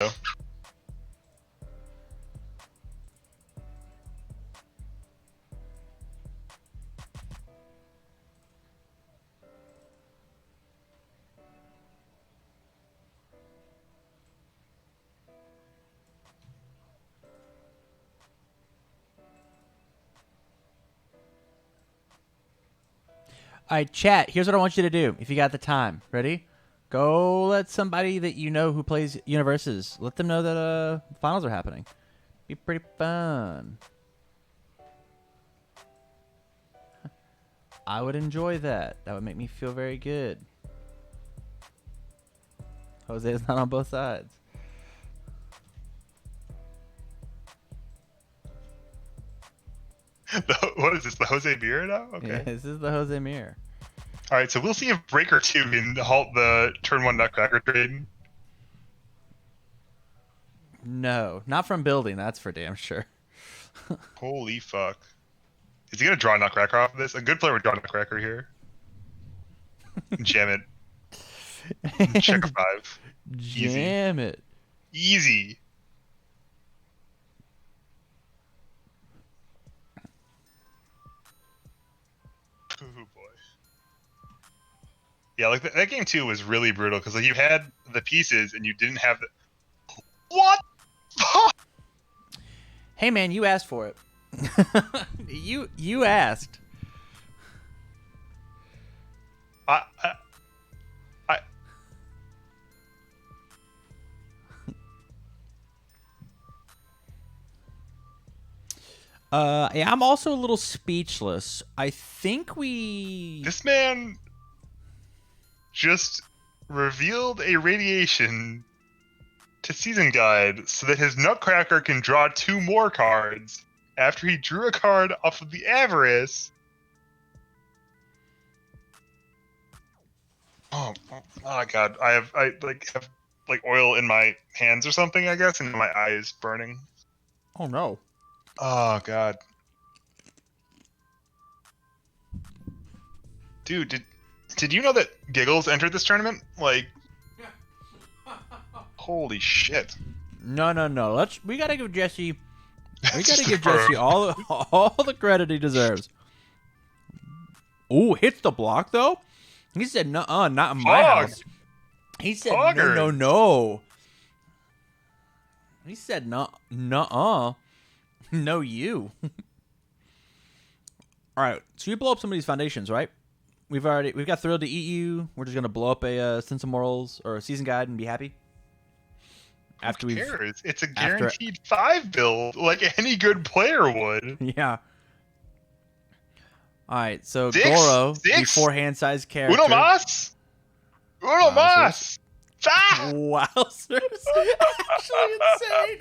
All right, chat. Here's what I want you to do. If you got the time, ready? Go let somebody that you know who plays UniVersus. Let them know that finals are happening. Be pretty fun. I would enjoy that. That would make me feel very good. Jose is not on both sides. What is this? The Jose Mirror now? Okay. Yeah, this is the Jose Mirror. All right, so we'll see if Breaker 2 can halt the turn 1 Nutcracker trade. No, not from building. That's for damn sure. Holy fuck. Is he going to draw Nutcracker off of this? A good player would draw Nutcracker here. Jam it. Check 5. Jam it. Easy. Oh boy. Yeah, like that game 2 was really brutal because like you had the pieces and you didn't have the. What? Hey man, you asked for it. you asked. I Yeah, I'm also a little speechless. I think we. This man just revealed a radiation to Season Guide so that his Nutcracker can draw 2 more cards after he drew a card off of the Avarice. Oh god, I have oil in my hands or something, I guess, and my eye is burning. Oh no. Oh god. Dude, did you know that Giggles entered this tournament? Like, holy shit. No. We gotta give Jesse. We gotta give Jesse all the credit he deserves. Ooh, hits the block though. He said, "Nuh-uh, not in my house." He said, "No." He said, "Nuh-uh, no you." All right, so you blow up some of these foundations, right? We've got Thrilled to eat you. We're just gonna blow up a Sense of Morals or a Season Guide and be happy. Who cares? It's a guaranteed 5 build, like any good player would. Yeah. All right, so Goro, the 4-hand-sized character. Uno mas! Ah! Wowzers. Actually insane.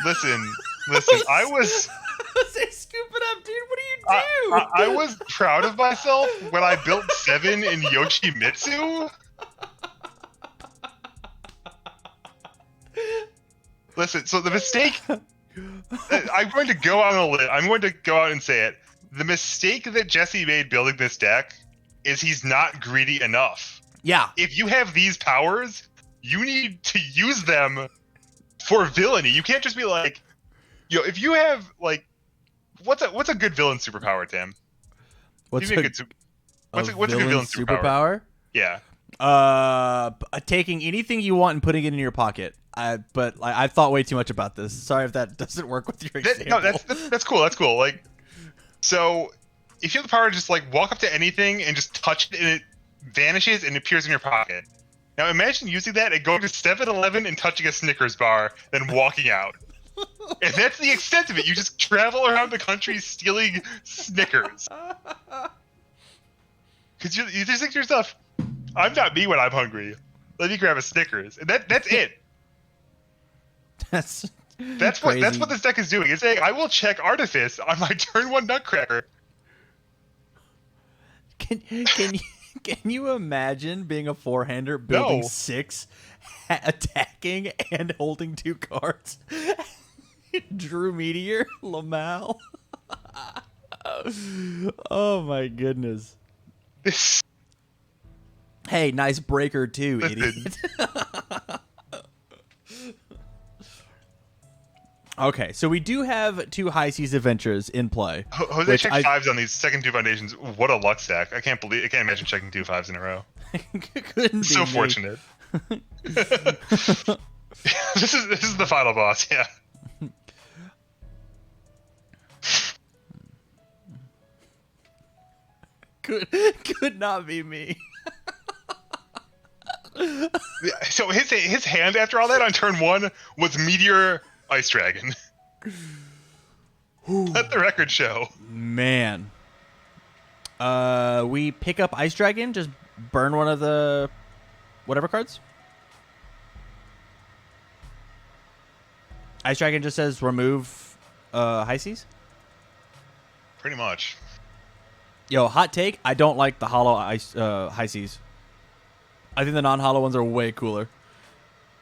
Listen, I was... Say, scoop it up, dude. What do you do? I was proud of myself when I built 7 in Yoshimitsu. Listen, so the mistake... I'm going to go out on a limb. I'm going to go out and say it. The mistake that Jesse made building this deck is he's not greedy enough. Yeah. If you have these powers, you need to use them for villainy. You can't just be like, if you have like, what's a good villain superpower, Tim? What's a good villain superpower? Yeah. Taking anything you want and putting it in your pocket. But I've thought way too much about this. Sorry if that doesn't work with your example. No, that's cool. That's cool. Like, so if you have the power to just like walk up to anything and just touch it and it vanishes and appears in your pocket. Now imagine using that and going to 7-Eleven and touching a Snickers bar, then walking out. And that's the extent of it. You just travel around the country stealing Snickers. Because you just think to yourself, I'm not me when I'm hungry. Let me grab a Snickers. And that's it. That's what this deck is doing. It's saying, I will check Artifice on my turn 1 Nutcracker. Can you imagine being a 4-hander building 6, attacking and holding 2 cards? Drew Meteor, Lamal. Oh my goodness. Hey, nice breaker too, Listen. idiot. Okay, so we do have 2 high seas adventures in play. Jose checked 5s on these second 2 foundations. What a luck stack! I can't imagine checking 2 5s in a row. Couldn't be So me. fortunate. This is the final boss. Yeah. Could not be me. So his hand after all that on turn 1 was Meteor Ice Dragon. Let the record show. Man. We pick up Ice Dragon, just burn one of the whatever cards. Ice Dragon just says remove high seas. Pretty much. Yo, hot take. I don't like the hollow ice high seas. I think the non-hollow ones are way cooler.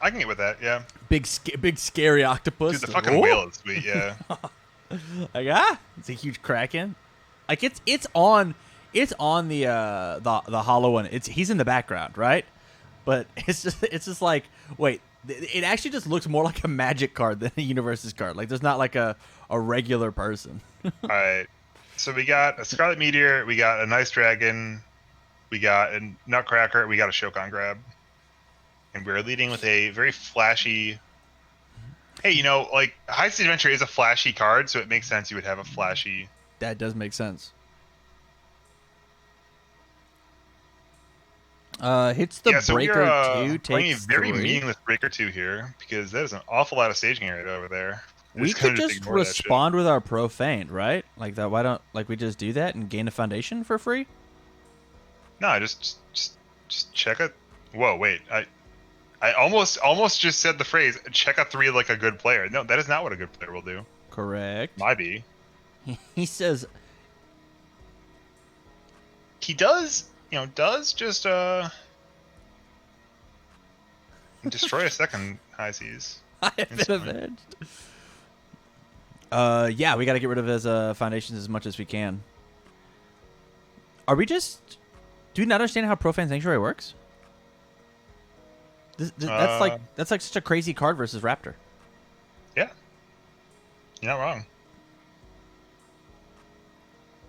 I can get with that. Yeah. Big scary octopus. Dude, the fucking whale is sweet. Yeah. Like it's a huge kraken. Like it's on the hollow one. He's in the background, right? But it's just like, wait, it actually just looks more like a magic card than a UniVersus card. Like there's not like a regular person. All right. So we got a Scarlet Meteor, we got a Nice Dragon, we got a Nutcracker, we got a Shokan Grab. And we're leading with a very flashy... Hey, you know, like, High Seas Adventure is a flashy card, so it makes sense you would have a flashy... That does make sense. Hits the breaker 2, takes very 3. meaningless breaker 2 here, because that is an awful lot of staging area over there. We could just respond with our Profane, right? Like that. Why don't we just do that and gain a foundation for free? No, just check it. Whoa, wait. I almost just said the phrase "check a 3 like a good player." No, that is not what a good player will do. Correct. Might be. He says he does. You know, does just destroy a second high seas. I have been avenged. Yeah, we got to get rid of his foundations as much as we can. Are we just... Do you not understand how Profane Sanctuary works? That's like such a crazy card versus Raptor. Yeah. You're not wrong.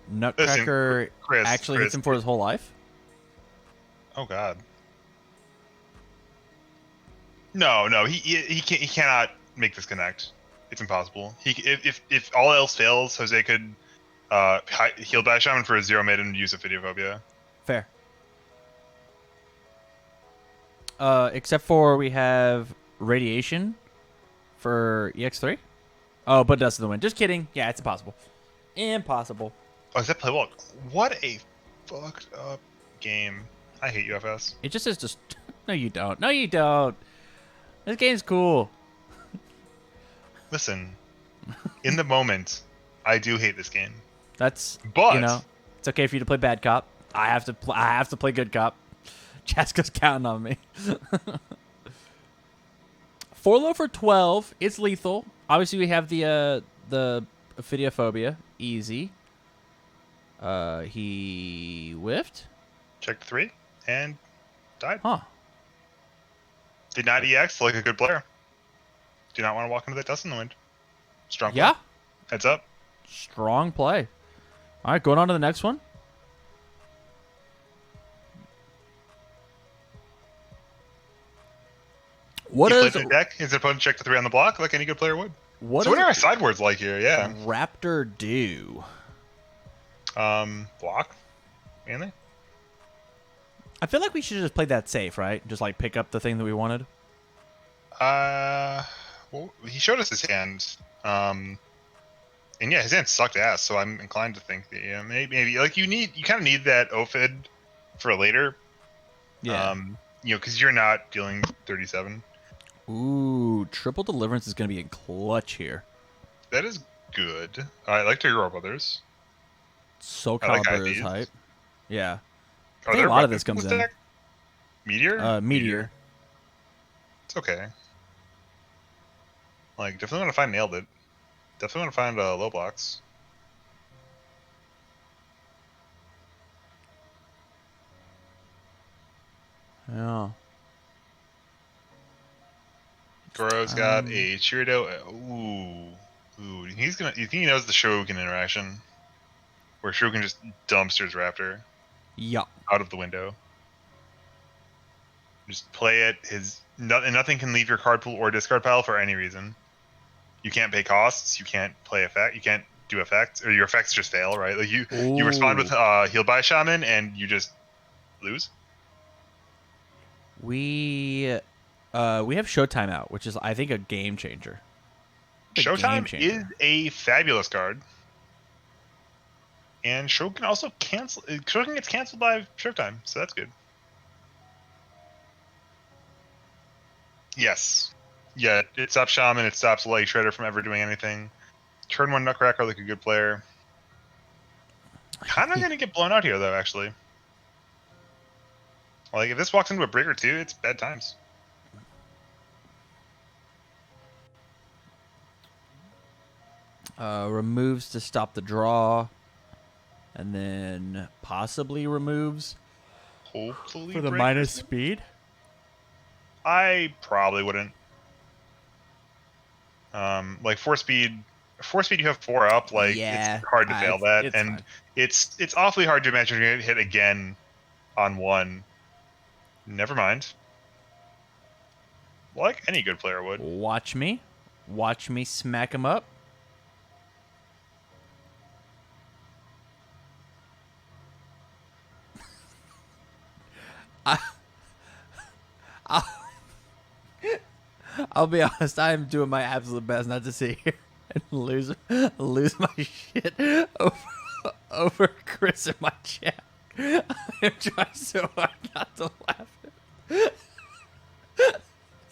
Nutcracker actually hits him for his whole life? Oh god. No, he cannot make this connect. It's impossible. If all else fails, Jose could heal Bash Shaman for a 0 maiden and use Ophidiophobia. Fair. Except for we have Radiation for EX3. Oh, but Dust of the Wind. Just kidding. Yeah, it's impossible. Impossible. Oh, is that playable? What a fucked up game. I hate UFS. It just says just... No, you don't. No, you don't. This game's cool. Listen, in the moment, I do hate this game. But you know, it's okay for you to play bad cop. I have to play good cop. Chaska's counting on me. 4 low for 12. It's lethal. Obviously, we have the Ophidiophobia. Easy. He whiffed. Checked 3 and died. Huh. Did not EX like a good player. Do not want to walk into that Dust in the Wind. Strong play. Yeah. Heads up. Strong play. All right, going on to the next one. What is the deck? His opponent checked the 3 on the block, like any good player would. What are our sideboards like here? Yeah. Raptor do? Block, mainly. I feel like we should just play that safe, right? Just like pick up the thing that we wanted. Well, he showed us his hand. And yeah, his hand sucked ass. So I'm inclined to think that yeah, maybe like you kind of need that Ophid for later. Yeah. You know, because you're not dealing 37. Ooh, triple deliverance is gonna be in clutch here. That is good. I like to Goro Brothers. Soul Calibur is hype. Yeah. I think a lot of this comes in. Meteor? Meteor. It's okay. Like, definitely want to find Nailed It. Definitely want to find low blocks. Yeah. Goro's got a Cheerio. Ooh. You think he knows the Shoryuken interaction? Where Shoryuken just dumpsters Raptor Yup. out of the window. Just play it. And nothing can leave your card pool or discard pile for any reason. You can't pay costs. You can't play effect. You can't do effects, or your effects just fail, right? Like you respond with healed by a shaman, and you just lose. We have Showtime out, which is I think a game changer. Showtime is a fabulous card, and Shoryuken also cancel. Shoryuken gets canceled by Showtime, so that's good. Yes. Yeah, it stops Shaman, it stops Leg Shredder from ever doing anything. Turn 1 Nutcracker like a good player. Kind of going to get blown out here, though, actually. Like, if this walks into a Breaker 2, it's bad times. Removes to stop the draw. And then possibly removes. Hopefully for the minus speed? I probably wouldn't. Like 4 speed you have 4 up, like it's hard to fail that, and fine. It's awfully hard to imagine you're gonna hit again on 1. Never mind. Like any good player would. Watch me smack him up. I'll be honest, I am doing my absolute best not to sit here and lose my shit over Chris in my chat. I'm trying so hard not to laugh.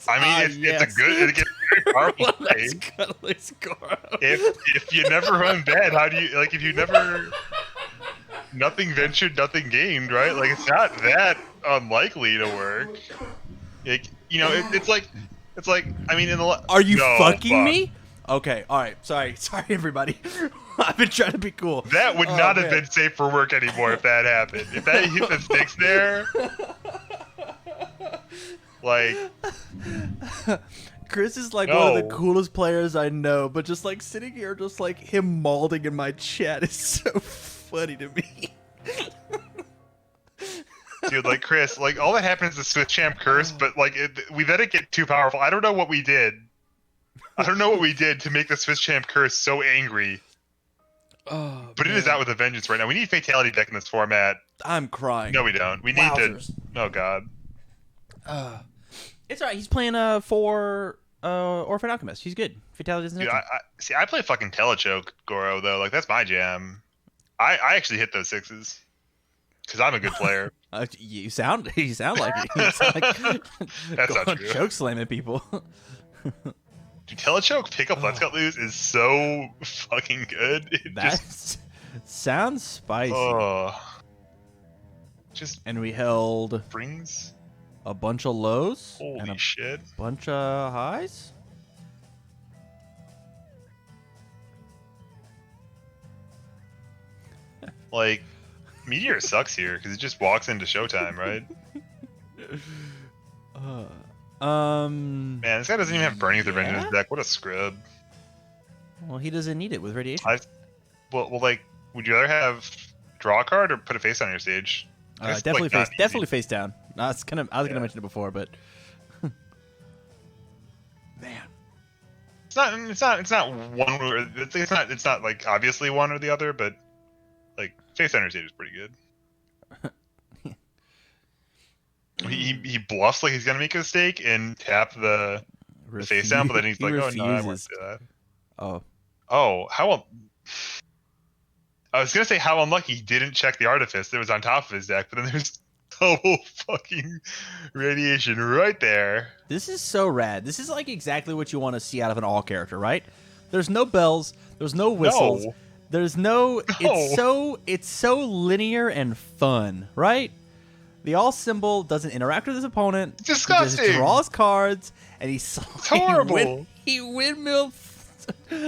I mean, it's a very powerful play. If you never run bad, how do you, like, if you never, nothing ventured, nothing gained, right? Like, it's not that unlikely to work. It's like, I mean, are you fucking me? Okay, all right. Sorry, everybody. I've been trying to be cool. That would not have been safe for work anymore if that happened. If that hit the sticks there, like, Chris is like one of the coolest players I know, but just like sitting here, just like him malding in my chat is so funny to me. Dude, like, Chris, like, all that happens is the Swiss Champ curse, but like we let it get too powerful. I don't know what we did. To make the Swiss Champ curse so angry. Oh, but man. It is out with a vengeance right now. We need Fatality deck in this format. I'm crying. No, we don't. We need to. Oh God. It's alright. He's playing 4 Orphan Alchemist. He's good. Fatality doesn't. Dude, I play fucking Telechoke Goro though. Like, that's my jam. I actually hit those 6s because I'm a good player. You sound like it. You sound like that's not true. Choke slamming people. Dude, Telechoke pick up Let's Cut Lose is so fucking good. Sounds spicy. And we held brings a bunch of lows. Holy and a shit. Bunch of highs. Like, Meteor sucks here because it just walks into Showtime, right? Man, this guy doesn't even have Burning with Revenge in his deck. What a scrub. Well, he doesn't need it with Radiation. Well, like, would you rather have draw a card or put a face on your stage? Definitely face down. I was gonna mention it before, but man, it's not one or it's not like obviously one or the other, but like face on your stage is pretty good. He bluffs like he's gonna make a mistake and tap the face down, but then he's like, refuses. Oh no, I won't do that. I was gonna say how unlucky he didn't check the Artifice that was on top of his deck, but then there's double fucking Radiation right there. This is so rad. This is like exactly what you want to see out of an all character, right? There's no bells, there's no whistles, there's no. It's so linear and fun, right? The all symbol doesn't interact with his opponent. It's disgusting. He just draws cards and it's horrible. He windmills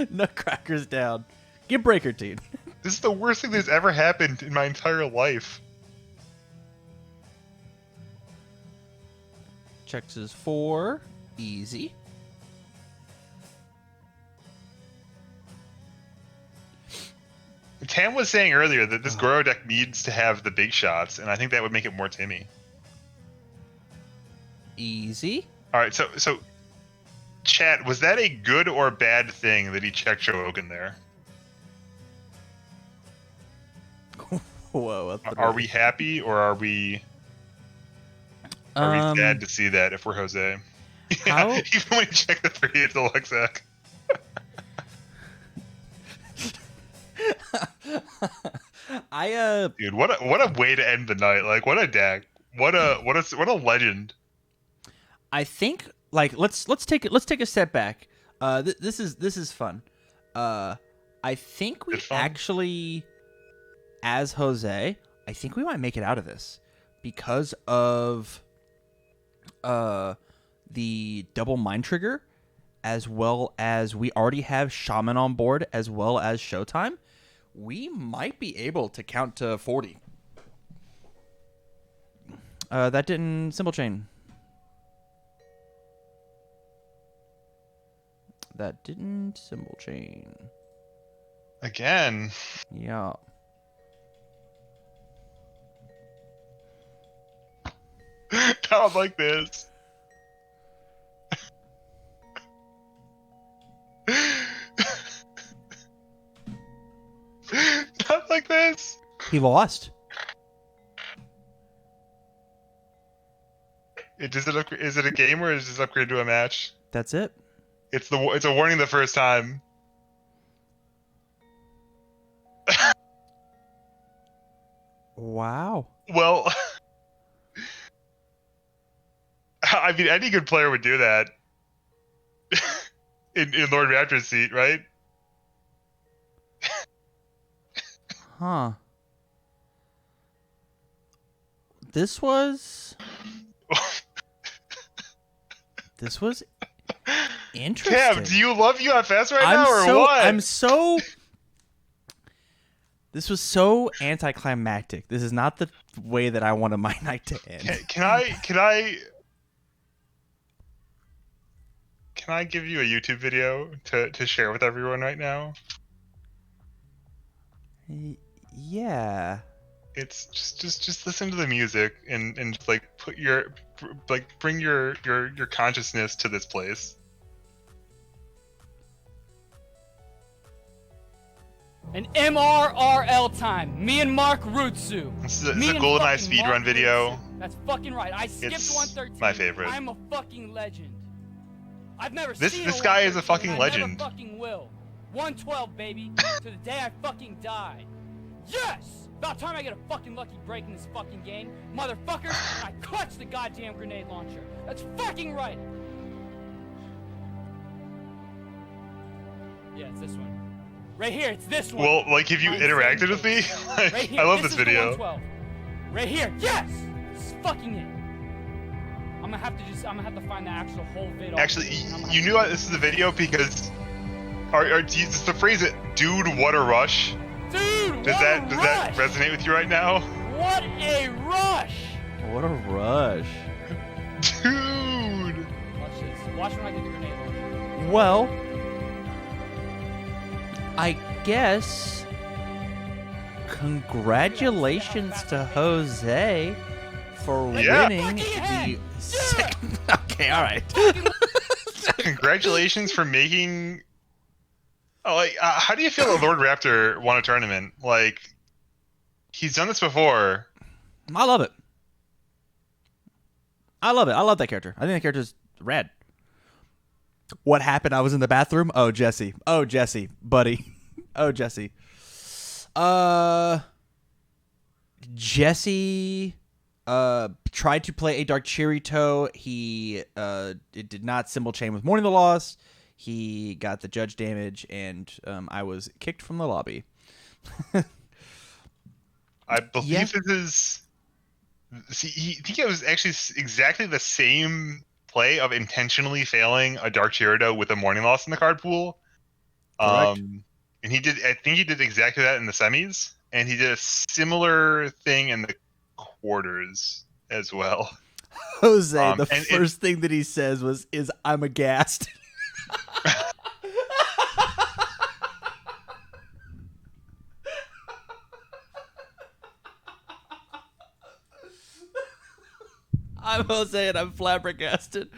Nutcrackers down. Get Breaker Team. This is the worst thing that's ever happened in my entire life. Checks his 4. Easy. Tam was saying earlier that this Goro deck needs to have the big shots, and I think that would make it more Timmy. Easy. All right, so chat, was that a good or bad thing that he checked Shogun there? Whoa. Are we happy or are we sad to see that if we're Jose? How? Yeah, even when you check the 3, it's a Luxac. Dude, what a way to end the night. Like, what a deck. What a legend. I think let's take a step back. This is fun. I think we actually, as Jose, I think we might make it out of this because of the double mind trigger, as well as we already have Shaman on board, as well as Showtime. We might be able to count to 40. That didn't symbol chain. That didn't symbol chain. Again. Yeah. Not like this. Not like this. He lost. Is it a game or is this upgrade to a match? That's it. It's a warning the first time. Wow. Well, I mean, any good player would do that in Lord Raptor's seat, right? Huh. This was interesting. Cam, do you love UFS right now or what? This was so anticlimactic. This is not the way that I wanted my night to end. Can I give you a YouTube video to share with everyone right now? Yeah. It's just listen to the music and like bring your consciousness to this place. An MRRL time. Me and Mark Rutsu. This is a GoldenEye speedrun video. That's fucking right. I skipped It's 113. my favorite. I'm a fucking legend. I've never This seen guy is a fucking 113, legend. I never fucking will. 112, baby. To the day I fucking die. Yes! About time I get a fucking lucky break in this fucking game. Motherfuckers, I clutch the goddamn grenade launcher. That's fucking right. Yeah, it's this one. Right here, it's this one. Well, like, have you interacted with me? Like, Right here. I love this is the video. 112. Right here. Yes! This is fucking it. I'm gonna have to find the actual whole vid. Actually, you knew this is a video because does the phrase "dude, what a rush"? Dude, Does that resonate with you right now? What a rush! What a rush. Dude! Watch this. Watch when I get the grenade launcher. Well, I guess congratulations to Jose for winning the second. Okay, all right. Congratulations for making. Oh, like, how do you feel that Lord Raptor won a tournament? Like, he's done this before. I love it. I love that character. I think that character's rad. What happened? I was in the bathroom. Oh, Jesse, buddy. Oh, Jesse. Jesse tried to play a Dark Chirito. He it did not symbol chain with Mourning the Lost. He got the judge damage, and I was kicked from the lobby. I believe this is. See, I think it was actually exactly the same play of intentionally failing a Dark Chirito with a Mourning Lost in the card pool. Correct. And he did. I think he did exactly that in the semis, and he did a similar thing in the quarters as well. Jose, the and first thing that he says is I'm aghast. I'm Jose and I'm flabbergasted.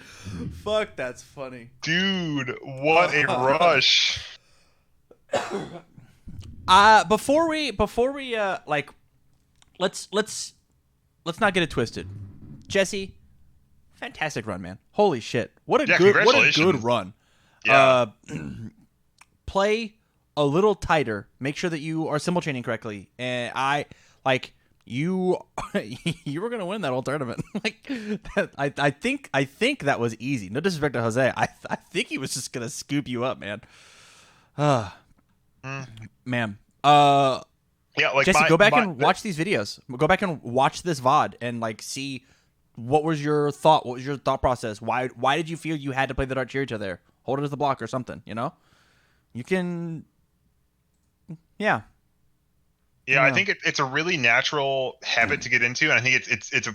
Fuck, that's funny. Dude, what a rush. Before we like, let's not get it twisted. Jesse, fantastic run, man. Holy shit. What a good run. Yeah. Play a little tighter. Make sure that you are symbol chaining correctly. And you were gonna win that whole tournament. I think that was easy. No disrespect to Jose. I think he was just gonna scoop you up, man. Man. Yeah, like Jesse, go back and watch these videos. Go back and watch this VOD and like see what was your thought. What was your thought process? Why did you feel you had to play the Dark Chiricha there? Hold it as the block or something. You know, you can. Yeah. Yeah, I think it's a really natural habit to get into, and I think it's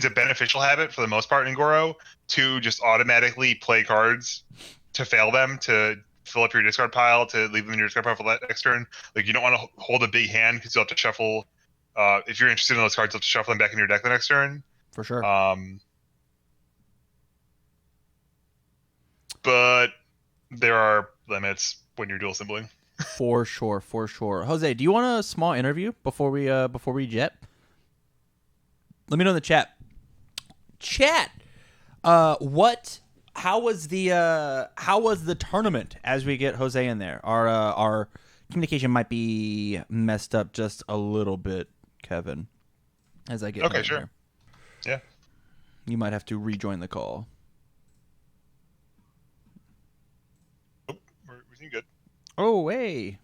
a beneficial habit for the most part in Goro to just automatically play cards to fail them, to fill up your discard pile, to leave them in your discard pile for that next turn. Like, you don't want to hold a big hand because you'll have to shuffle. If you're interested in those cards, you'll have to shuffle them back in your deck the next turn. For sure. But there are limits when you're dual symboling. For sure. Jose, do you want a small interview before we jet? Let me know in the chat. How was the tournament as we get Jose in there? Our communication might be messed up just a little bit, Kevin. As I get okay, sure. there. Yeah. You might have to rejoin the call. Oh, we're seeing good. Oh, hey.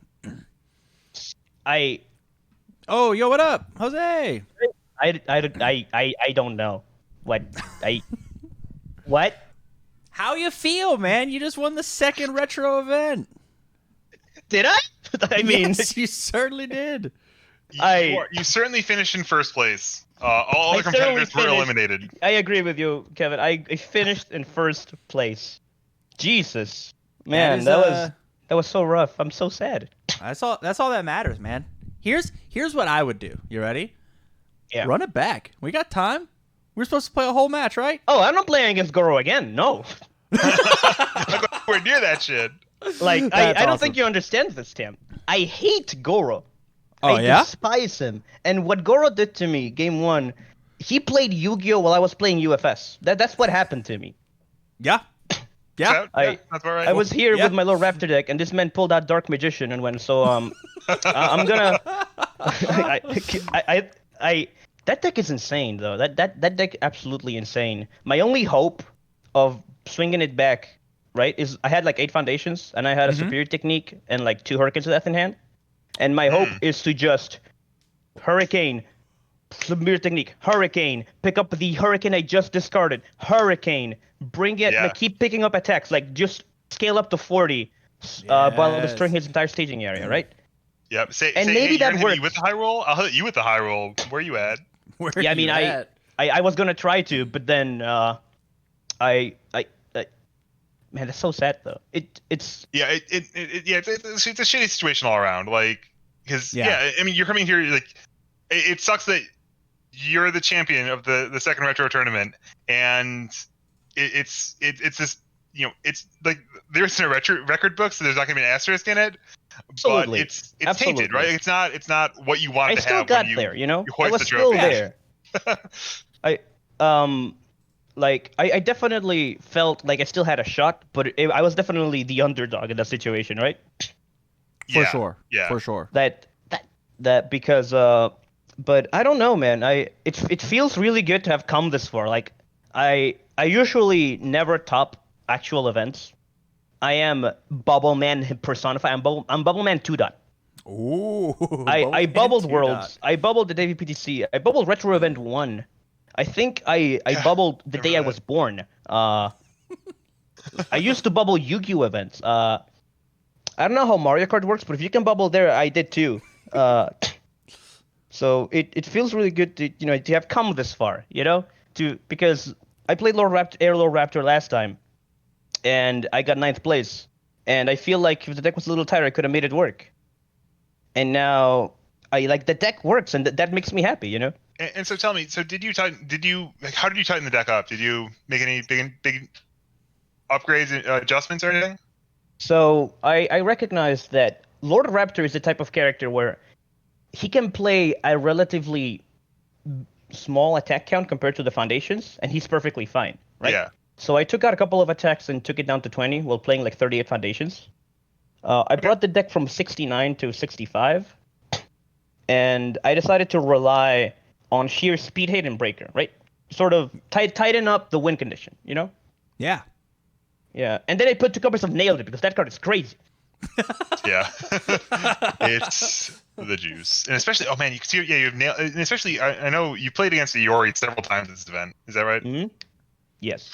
Oh, yo, what up, Jose? I don't know what what. How you feel, man? You just won the second retro event. Did I? I mean, yes, you certainly did. You certainly finished in first place. All other competitors were eliminated. I agree with you, Kevin. I finished in first place. Jesus, man, that was so rough. I'm so sad. That's all that matters, man. Here's what I would do. You ready? Yeah. Run it back. We got time. We're supposed to play a whole match, right? Oh, I'm not playing against Goro again. No. We're near that shit. Like, I don't think you understand this, Tim. I hate Goro. Oh, I despise him. And what Goro did to me, game one, he played Yu-Gi-Oh! While I was playing UFS. That's what happened to me. Yeah. Yeah, that's all right. I was here with my little Raptor deck, and this man pulled out Dark Magician and went, so, I'm gonna... That deck is insane, though. That deck absolutely insane. My only hope of swinging it back, right, is I had like 8 foundations, and I had a superior technique and like 2 Hurricanes of Death in hand. And my hope is to just Hurricane, superior technique, Hurricane, pick up the Hurricane I just discarded, Hurricane, bring it, like, keep picking up attacks, like just scale up to 40 while destroying his entire staging area, right? Yep. Maybe that works. You with the high roll? I'll hit you with the high roll. Where you at? I mean, I was gonna try to, but then man, that's so sad though. It's a shitty situation all around. Like, because I mean, you're coming here like it sucks that you're the champion of the second retro tournament, and it's this, you know, it's like there's no record book, so there's not gonna be an asterisk in it. Absolutely. But it's tainted, right? It's not what you wanted to have. I still got there, you know. I was still there. I definitely felt like I still had a shot, but I was definitely the underdog in that situation, right? For sure. Yeah. For sure. That because but I don't know, man. It feels really good to have come this far. Like I usually never top actual events. I am Bubble Man personified. I'm Bubble Man 2 dot. Ooh. I bubbled Worlds. I bubbled the WPTC. I bubbled Retro Event 1. I think I bubbled the day I was born. I used to bubble Yu-Gi-Oh events. I don't know how Mario Kart works, but if you can bubble there, I did too. So it feels really good to have come this far, because I played Air Lord Raptor last time, and I got 9th place. And I feel like if the deck was a little tighter, I could have made it work. And now the deck works, and that makes me happy, you know. And so tell me, so how did you tighten the deck up? Did you make any big upgrades, adjustments, or anything? So I recognize that Lord Raptor is the type of character where he can play a relatively small attack count compared to the foundations, and he's perfectly fine, right? Yeah. So I took out a couple of attacks and took it down to 20 while playing like 38 foundations. I brought the deck from 69 to 65, and I decided to rely on sheer speed, hate, and breaker, right? Sort of tighten up the win condition, you know? Yeah. Yeah, and then I put 2 copies of Nailed It because that card is crazy. Yeah. It's the juice. And especially, oh man, you can see, yeah, you've nailed, and especially, I know you played against the Iori several times this event. Is that right? Mm-hmm. Yes.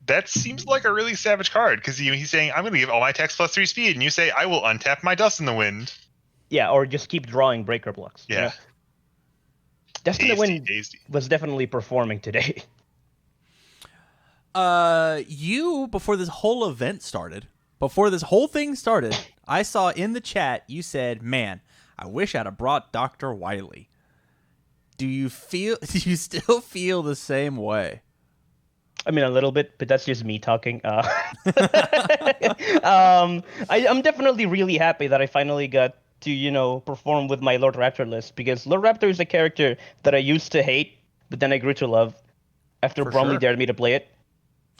That seems like a really savage card because he's saying, I'm going to give all my attacks +3 speed, and you say, I will untap my Dust in the Wind. Yeah, or just keep drawing breaker blocks. Yeah. You know? Dust in the Wind Tasty. was definitely performing today. You, before this whole event started, before this whole thing started, I saw in the chat you said, man, I wish I'd have brought Dr. Wily. Do you still feel the same way? I mean, a little bit, but that's just me talking. I'm definitely really happy that I finally got to, perform with my Lord Raptor list, because Lord Raptor is a character that I used to hate, but then I grew to love after Bromley dared me to play it.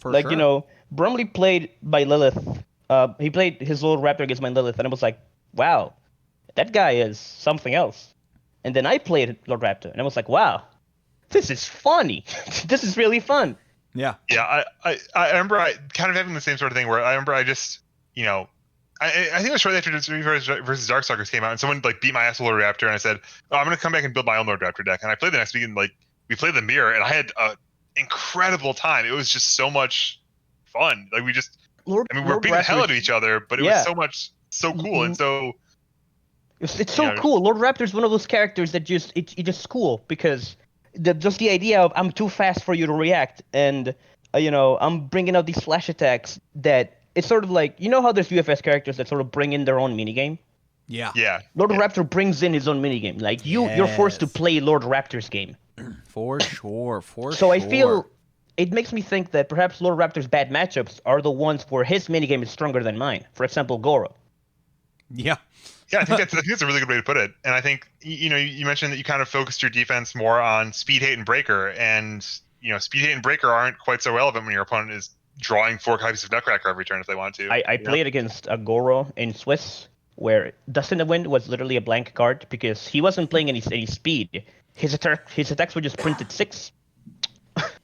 Bromley played by Lilith. He played his Lord Raptor against my Lilith, and I was like, wow, that guy is something else. And then I played Lord Raptor, and I was like, wow, this is funny. This is really fun. Yeah. Yeah, I remember I kind of having the same sort of thing where I remember I just, I think it was shortly after UniVersus Darkstalkers came out, and someone like beat my ass with Lord Raptor, and I said, oh, I'm going to come back and build my own Lord Raptor deck. And I played the next week, and we played the mirror, and I had an incredible time. It was just so much fun. Like we were beating the hell out of each other, but it was so cool, and so... It's so cool. Lord Raptor is one of those characters that it's just cool because... just the idea of I'm too fast for you to react, and I'm bringing out these flash attacks that it's sort of like, how there's UFS characters that sort of bring in their own minigame. Yeah. Lord Raptor brings in his own minigame. Like you're forced to play Lord Raptor's game. For sure. So I feel it makes me think that perhaps Lord Raptor's bad matchups are the ones where his minigame is stronger than mine. For example, Goro. Yeah. Yeah, I think that's a really good way to put it. And I think you mentioned that you kind of focused your defense more on speed, hate, and breaker, and speed, hate, and breaker aren't quite so relevant when your opponent is drawing 4 copies of Nutcracker every turn if they want to. I played against a Goro in Swiss where Dust in the Wind was literally a blank card because he wasn't playing any speed. His attacks were just printed 6.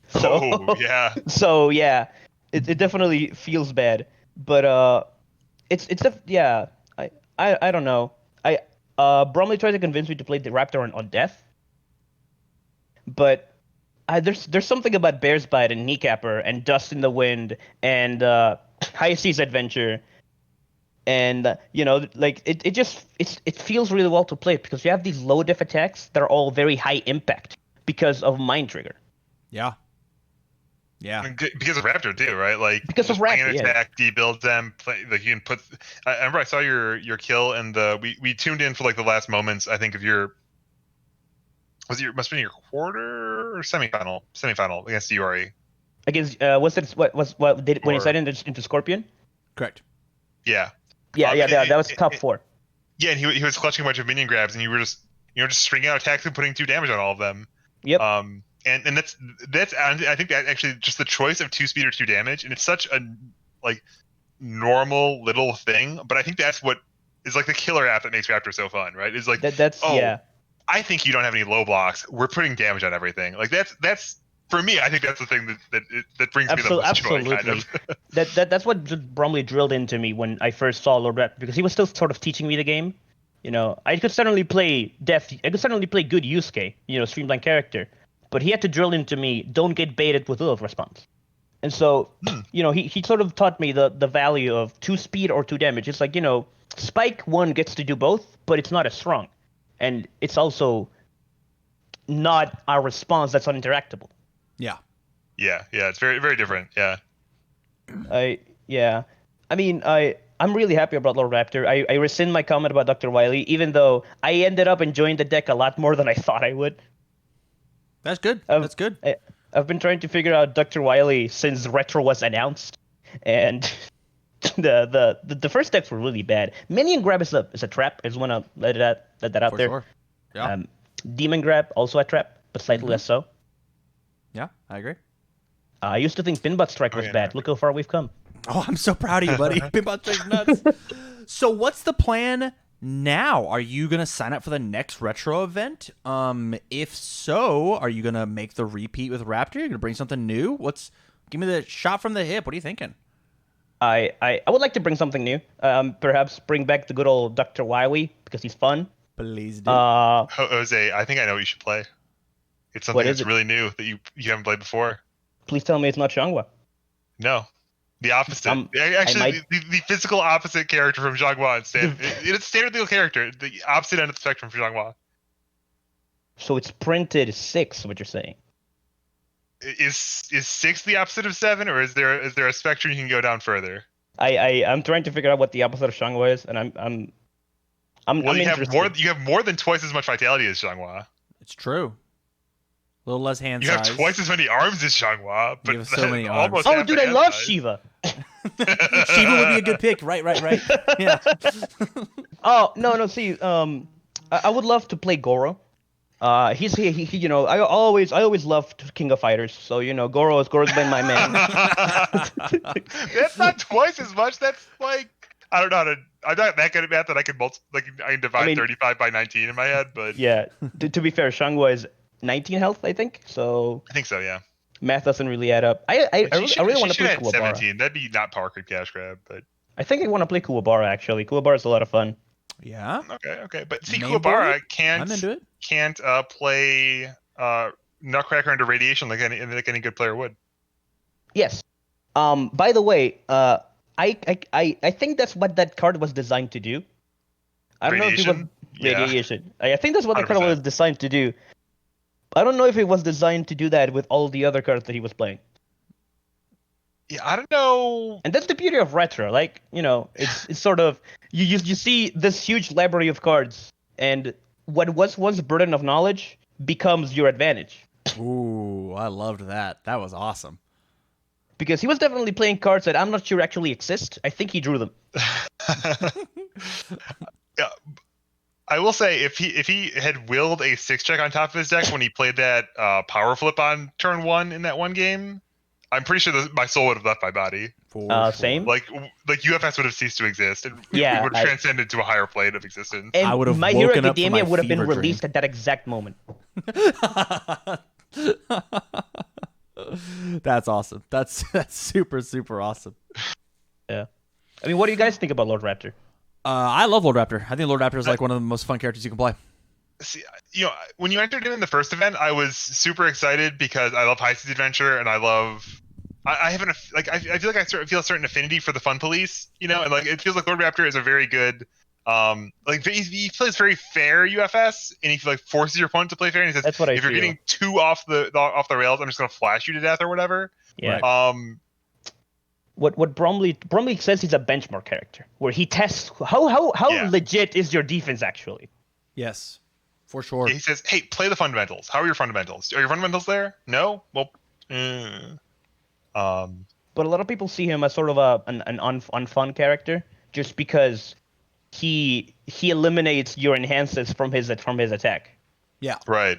So yeah, it definitely feels bad, but I don't know. Bromley tried to convince me to play the Raptor on Death, but there's something about Bear's Bite and Kneecapper and Dust in the Wind and High Seas Adventure, and it feels really well to play because you have these low diff attacks that are all very high impact because of Mind Trigger. Yeah. Yeah, I mean, because of Raptor too, right? Like because of Raptor, attack, debuild them. You can put. I remember I saw your kill, and we tuned in for like the last moments. I think of must have been your quarter or semifinal against Iori. Against when he signed into Scorpion? Correct. Yeah. That was top 4. Yeah, and he was clutching a bunch of minion grabs, and you were just stringing out attacks and putting 2 damage on all of them. Yep. And that's I think that actually just the choice of 2 speed or 2 damage, and it's such a normal little thing, but I think that's what is like the killer app that makes Raptor so fun, right? It's like I think you don't have any low blocks. We're putting damage on everything. Like that's for me. I think that's the thing that brings me the most joy. Kind of. That's what Bromley drilled into me when I first saw Lord Raptor, because he was still sort of teaching me the game. I could suddenly play Death. I could suddenly play good Yusuke, streamlined character. But he had to drill into me, don't get baited with Lilith response. And so, he sort of taught me the value of 2 speed or 2 damage. It's like, Spike 1 gets to do both, but it's not as strong. And it's also not our response that's uninteractable. Yeah. Yeah, it's very very different. Yeah. Yeah. I mean, I'm really happy about Lord Raptor. I rescind my comment about Dr. Wily, even though I ended up enjoying the deck a lot more than I thought I would. That's good. I've, That's good. I've been trying to figure out Dr. Wily since Retro was announced, and the first decks were really bad. Minion Grab is a trap. I just want to let that out For there. sure. Yeah. Demon Grab also a trap, but slightly less so. Yeah, I agree. I used to think Pinbot Strike was yeah, bad. Look how far we've come. Oh, I'm so proud of you, buddy. Pinbot Strike's nuts. So what's the plan now? Are you going to sign up for the next retro event? If so, are you going to make the repeat with Raptor? You're going to bring something new? Give me the shot from the hip. What are you thinking? I would like to bring something new. Perhaps bring back the good old Dr. Wily because he's fun. Please do. Jose, I think I know what you should play. It's something What is that's it? really new that you haven't played before. Please tell me it's not Xianghua. No, the opposite. I Actually, might- the physical opposite character from Zhanghua. It's standard legal character, the opposite end of the spectrum from Zhanghua. So it's printed 6, what you're saying. Is 6 the opposite of 7, or is there a spectrum you can go down further? I'm trying to figure out what the opposite of Xianghua is, and I'm Well, you interested. have more than twice as much vitality as Zhanghua. It's true. A little less hand You size. have twice as many arms as Zhanghua, but You have so many arms. almost Oh, half dude, the I hand love size. Shiva. Shiva would be a good pick. Right. Yeah. Oh no. See, I would love to play Goro. He you know, I always loved King of Fighters. So you know, Goro's been my man. That's not twice as much. That's like I don't know how to. I'm not that good at math that I can I can divide 35 by 19 in my head, but Yeah. To be fair, Xianghua is 19 health, I think. So I think so. Yeah. math doesn't really add up. I really want to play have Kuwabara. 17. That'd be not power creep cash grab, but I think I want to play Kuwabara actually. Kuwabara is a lot of fun. Yeah. okay. But see, Main Kuwabara board? I'm into it. can't play Nutcracker under radiation like any good player would. Yes. By the way, I think that's what that card was designed to do. I don't know if it was Radiation? Yeah. radiation. I think that's what the card 100%. was designed to do. I don't know if it was designed to do that with all the other cards that he was playing. Yeah, I don't know. And that's the beauty of retro. Like, you know, it's sort of you see this huge library of cards, and what was once a burden of knowledge becomes your advantage. Ooh, I loved that. That was awesome. Because he was definitely playing cards that I'm not sure actually exist. I think he drew them. Yeah, I will say if he had willed a 6-check on top of his deck when he played that power flip on turn 1 in that one game, I'm pretty sure that my soul would have left my body. For sure. Same. Like UFS would have ceased to exist, and Yeah, we would have transcended to a higher plane of existence. And I would have My Hero woken up from Academia my would have been fever dream. released at that exact moment. That's awesome. That's super awesome. Yeah. I mean, what do you guys think about Lord Raptor? I love Lord Raptor. I think Lord Raptor is like one of the most fun characters you can play. See, you know, when you entered in the first event, I was super excited because I love High Seas Adventure, and I have I feel like I feel a certain affinity for the Fun Police, you know, and like it feels like Lord Raptor is a very good, like he plays very fair UFS, and he like forces your opponent to play fair, and he says, That's what I if you're feel. getting too off the rails, I'm just gonna flash you to death or whatever. Yeah. Right. What Bromley says he's a benchmark character, where he tests how Yeah. legit is your defense actually. Yes, for sure. He says, hey, play the fundamentals. How are your fundamentals? Are your fundamentals there? No? Well, But a lot of people see him as sort of an unfun character, just because he eliminates your enhances from his attack. Yeah. right.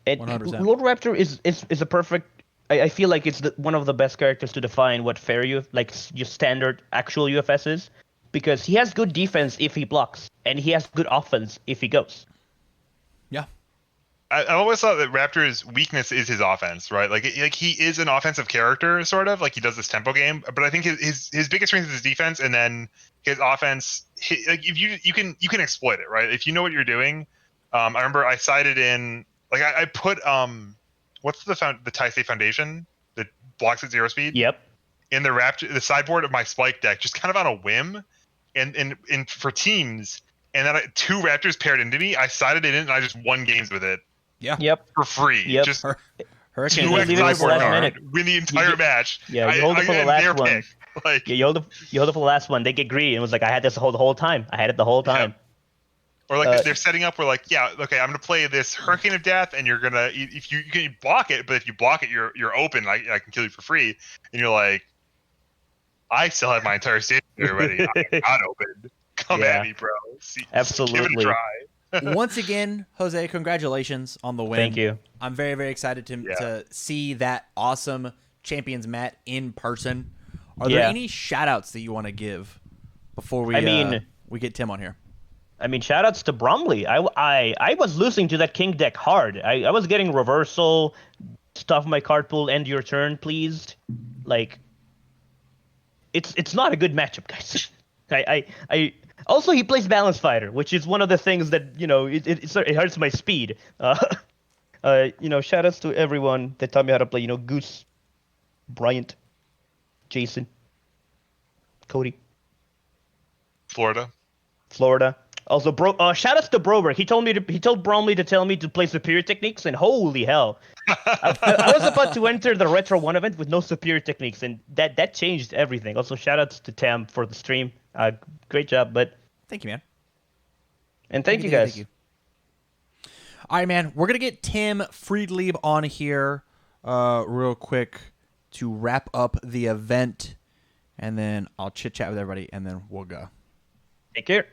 And 100%. Lord Raptor is a perfect. I feel like it's one of the best characters to define what fair your standard actual UFS is, because he has good defense if he blocks, and he has good offense if he goes. Yeah. I always thought that Raptor's weakness is his offense, right? Like he is an offensive character, sort of like he does this tempo game. But I think his biggest strength is his defense, and then his offense. Like if you can exploit it, right? If you know what you're doing. I remember I sided in like I put what's the Taisei Foundation that blocks at 0 speed? Yep. In the sideboard of my Spike deck, just kind of on a whim, and for teams, and then 2 Raptors paired into me. I sided it in, and I just won games with it. Yeah. Yep. For free. Yep. Just Hurricane. Two He's X leaving die at the last card, minute. win the entire match. Yeah, you hold it for the and last their one. pick. Like, Yeah, you hold it for the last one. They get greedy and was like, I had this the whole time. I had it the whole time. or like they're setting up where like, yeah, okay, I'm gonna play this Hurricane of Death, and you're gonna if you can block it, but if you block it, you're open. I can kill you for free, and you're like, I still have my entire stage already. I'm not open. Come at me, bro. Give it a Absolutely. try. Once again, Jose, congratulations on the win. Thank you. I'm very, very excited to see that awesome Champions Mat in person. Are there any shout-outs that you want to give before we we get Tim on here? I mean, shout-outs to Bromley. I was losing to that king deck hard. I was getting reversal, stuff my card pool, end your turn, please. Like, it's not a good matchup, guys. I also, he plays Balance Fighter, which is one of the things that, it hurts my speed. Shout outs to everyone that taught me how to play, Goose, Bryant, Jason, Cody, Florida. Also, shout outs to Broberg. He told Bromley to tell me to play Superior Techniques, and holy hell. I was about to enter the Retro 1 event with no Superior Techniques, and that changed everything. Also, shout outs to Tam for the stream. Great job, but thank you, man. And thank you guys. Thank you. All right, man. We're gonna get Tim Friedlieb on here real quick to wrap up the event, and then I'll chit chat with everybody, and then we'll go. Take care.